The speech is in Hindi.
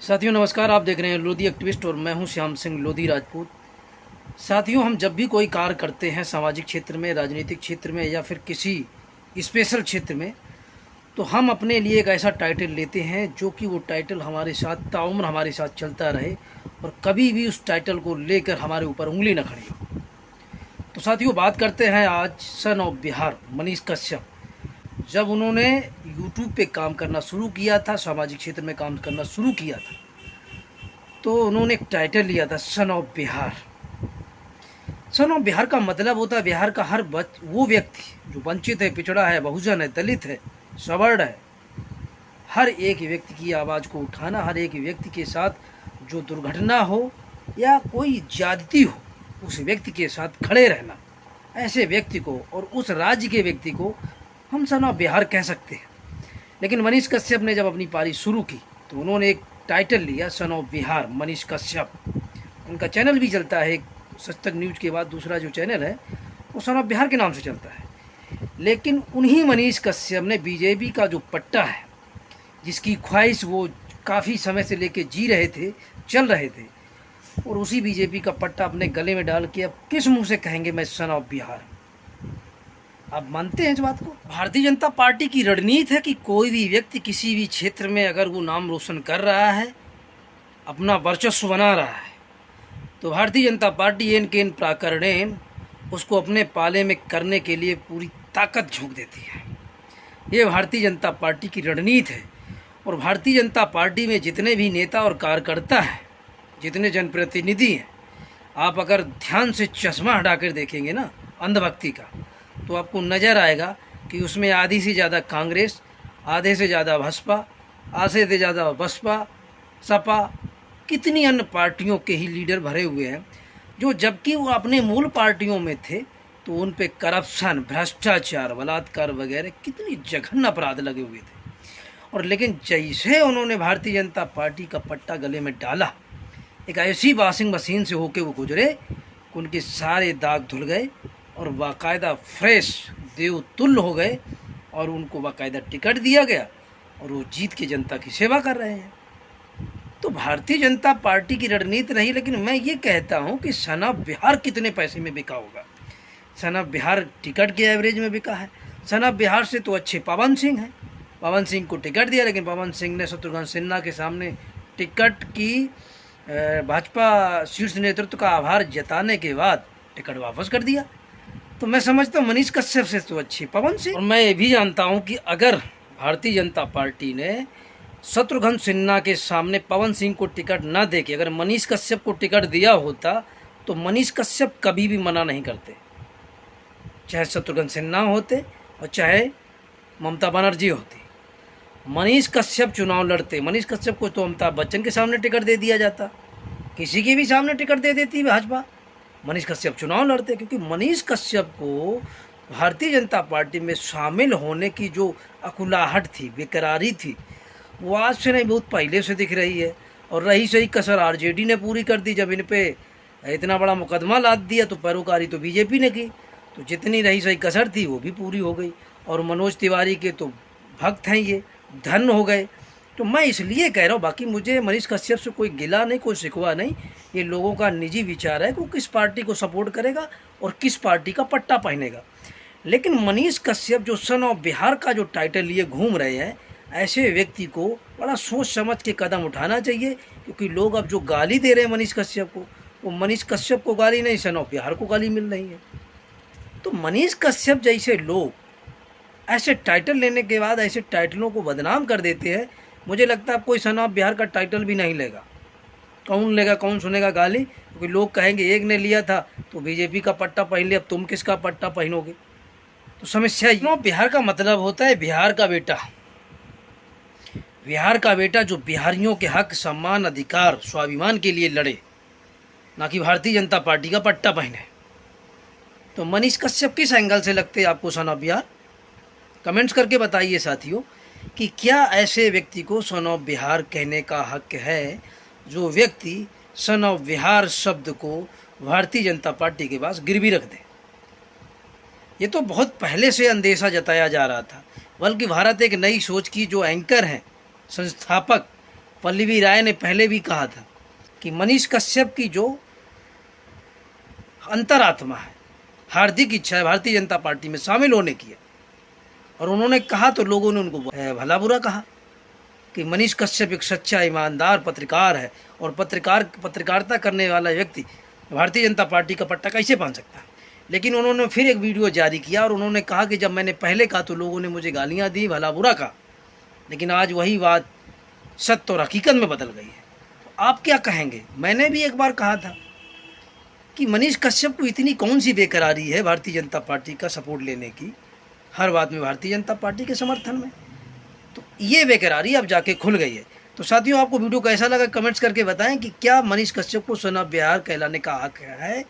साथियों नमस्कार। आप देख रहे हैं लोधी एक्टिविस्ट और मैं हूं श्याम सिंह लोधी राजपूत। साथियों, हम जब भी कोई कार्य करते हैं सामाजिक क्षेत्र में, राजनीतिक क्षेत्र में या फिर किसी स्पेशल क्षेत्र में, तो हम अपने लिए एक ऐसा टाइटल लेते हैं जो कि वो टाइटल हमारे साथ ताउम्र हमारे साथ चलता रहे और कभी भी उस टाइटल को लेकर हमारे ऊपर उंगली न खड़ी हो। तो साथियों, बात करते हैं आज सन ऑफ बिहार मनीष कश्यप। जब उन्होंने यूट्यूब पे काम करना शुरू किया था, सामाजिक क्षेत्र में काम करना शुरू किया था, तो उन्होंने एक टाइटल लिया था son of Bihar. Son of Bihar का मतलब होता है बिहार का हर वो व्यक्ति जो वंचित है, पिछड़ा है, बहुजन है, दलित है, सवर्ण है, हर एक व्यक्ति की आवाज़ को उठाना, हर एक व्यक्ति के साथ जो दुर्घटना हो या कोई ज्यादती हो उस व्यक्ति के साथ खड़े रहना। ऐसे व्यक्ति को और उस राज्य के व्यक्ति को हम सन ऑफ बिहार कह सकते हैं। लेकिन मनीष कश्यप ने जब अपनी पारी शुरू की तो उन्होंने एक टाइटल लिया सन ऑफ बिहार मनीष कश्यप। उनका चैनल भी चलता है, सच तक न्यूज़ के बाद दूसरा जो चैनल है वो सन ऑफ बिहार के नाम से चलता है। लेकिन उन्हीं मनीष कश्यप ने बीजेपी का जो पट्टा है, जिसकी ख्वाहिश वो काफ़ी समय से लेके जी रहे थे, चल रहे थे, और उसी बीजेपी का पट्टा अपने गले में डाल के अब किस मुंह से कहेंगे मैं सन ऑफ बिहार। आप मानते हैं इस बात को? भारतीय जनता पार्टी की रणनीति है कि कोई भी व्यक्ति किसी भी क्षेत्र में अगर वो नाम रोशन कर रहा है, अपना वर्चस्व बना रहा है, तो भारतीय जनता पार्टी एन के इन प्राकरणेन उसको अपने पाले में करने के लिए पूरी ताकत झोंक देती है। ये भारतीय जनता पार्टी की रणनीति है। और भारतीय जनता पार्टी में जितने भी नेता और कार्यकर्ता हैं, जितने जनप्रतिनिधि हैं, आप अगर ध्यान से चश्मा हटा कर देखेंगे ना अंधभक्ति का, तो आपको नज़र आएगा कि उसमें आधी से ज़्यादा कांग्रेस, आधे से ज़्यादा भाजपा, आधे से ज़्यादा बसपा, सपा, कितनी अन्य पार्टियों के ही लीडर भरे हुए हैं, जो जबकि वो अपने मूल पार्टियों में थे तो उन पे करप्शन, भ्रष्टाचार, बलात्कार वगैरह कितनी जघन्य अपराध लगे हुए थे। और लेकिन जैसे उन्होंने भारतीय जनता पार्टी का पट्टा गले में डाला, एक ऐसी वॉशिंग मशीन से होके वो गुजरे कि उनके सारे दाग धुल गए और बाकायदा फ्रेश देवतुल्य हो गए और उनको बाकायदा टिकट दिया गया और वो जीत के जनता की सेवा कर रहे हैं। तो भारतीय जनता पार्टी की रणनीति रही। लेकिन मैं ये कहता हूँ कि सन ऑफ बिहार कितने पैसे में बिका होगा? सन ऑफ बिहार टिकट के एवरेज में बिका है। सन ऑफ बिहार से तो अच्छे पवन सिंह हैं। पवन सिंह को टिकट दिया, लेकिन पवन सिंह ने शत्रुघ्न सिन्हा के सामने टिकट की भाजपा शीर्ष नेतृत्व का आभार जताने के बाद टिकट वापस कर दिया। तो मैं समझता हूँ मनीष कश्यप से तो अच्छी पवन सिंह। और मैं ये भी जानता हूँ कि अगर भारतीय जनता पार्टी ने शत्रुघ्न सिन्हा के सामने पवन सिंह को टिकट न दे के अगर मनीष कश्यप को टिकट दिया होता तो मनीष कश्यप कभी भी मना नहीं करते, चाहे शत्रुघ्न सिन्हा होते और चाहे ममता बनर्जी होती। मनीष कश्यप चुनाव लड़ते। मनीष कश्यप को तो अमिताभ बच्चन के सामने टिकट दे दिया जाता, किसी के भी सामने टिकट दे देती भाजपा, मनीष कश्यप चुनाव लड़ते। क्योंकि मनीष कश्यप को भारतीय जनता पार्टी में शामिल होने की जो अकुलाहट थी, बेकरारी थी, वो आज से नहीं बहुत पहले से दिख रही है। और रही सही कसर आरजेडी ने पूरी कर दी। जब इन पे इतना बड़ा मुकदमा लाद दिया तो पैरोकारी तो बीजेपी ने की, तो जितनी रही सही कसर थी वो भी पूरी हो गई। और मनोज तिवारी के तो भक्त हैं, ये धन हो गए। तो मैं इसलिए कह रहा हूँ, बाकी मुझे मनीष कश्यप से कोई गिला नहीं, कोई शिकवा नहीं। ये लोगों का निजी विचार है कि वो किस पार्टी को सपोर्ट करेगा और किस पार्टी का पट्टा पहनेगा। लेकिन मनीष कश्यप जो सन ऑफ बिहार का जो टाइटल लिए घूम रहे हैं, ऐसे व्यक्ति को बड़ा सोच समझ के कदम उठाना चाहिए। क्योंकि लोग अब जो गाली दे रहे हैं मनीष कश्यप को, वो मनीष कश्यप को गाली नहीं, सन ऑफ बिहार को गाली मिल रही है। तो मनीष कश्यप जैसे लोग ऐसे टाइटल लेने के बाद ऐसे टाइटलों को बदनाम कर देते हैं। मुझे लगता है अब कोई सन ऑफ बिहार का टाइटल भी नहीं लेगा। कौन लेगा, कौन सुनेगा गाली? क्योंकि लोग कहेंगे एक ने लिया था तो बीजेपी का पट्टा पहन लिया, अब तुम किसका पट्टा पहनोगे? तो समस्या सन ऑफ बिहार का मतलब होता है बिहार का बेटा। बिहार का बेटा जो बिहारियों के हक, सम्मान, अधिकार, स्वाभिमान के लिए लड़े, ना कि भारतीय जनता पार्टी का पट्टा पहने। तो मनीष कश्यप किस एंगल से लगते हैं आपको सन ऑफ बिहार? कमेंट्स करके बताइए साथियों कि क्या ऐसे व्यक्ति को सन ऑफ बिहार कहने का हक है, जो व्यक्ति सन ऑफ बिहार शब्द को भारतीय जनता पार्टी के पास गिरवी रख दे। ये तो बहुत पहले से अंदेशा जताया जा रहा था। बल्कि भारत एक नई सोच की जो एंकर हैं, संस्थापक पल्लवी राय ने पहले भी कहा था कि मनीष कश्यप की जो अंतरात्मा है, हार्दिक इच्छा है भारतीय जनता पार्टी में शामिल होने की है। और उन्होंने कहा तो लोगों ने उनको भला बुरा कहा कि मनीष कश्यप एक सच्चा ईमानदार पत्रकार है और पत्रकारिता करने वाला व्यक्ति भारतीय जनता पार्टी का पट्टा कैसे बांध सकता है। लेकिन उन्होंने फिर एक वीडियो जारी किया और उन्होंने कहा कि जब मैंने पहले कहा तो लोगों ने मुझे गालियां दी, भला बुरा कहा, लेकिन आज वही बात सत्य और हकीकत में बदल गई है। तो आप क्या कहेंगे? मैंने भी एक बार कहा था कि मनीष कश्यप को इतनी कौन सी बेकरारी है भारतीय जनता पार्टी का सपोर्ट लेने की, हर बात में भारतीय जनता पार्टी के समर्थन में। तो ये बेकरारी अब जाके खुल गई है। तो साथियों, आपको वीडियो कैसा लगा कमेंट्स करके बताएं कि क्या मनीष कश्यप को चुनाव बिहार कहलाने का हक है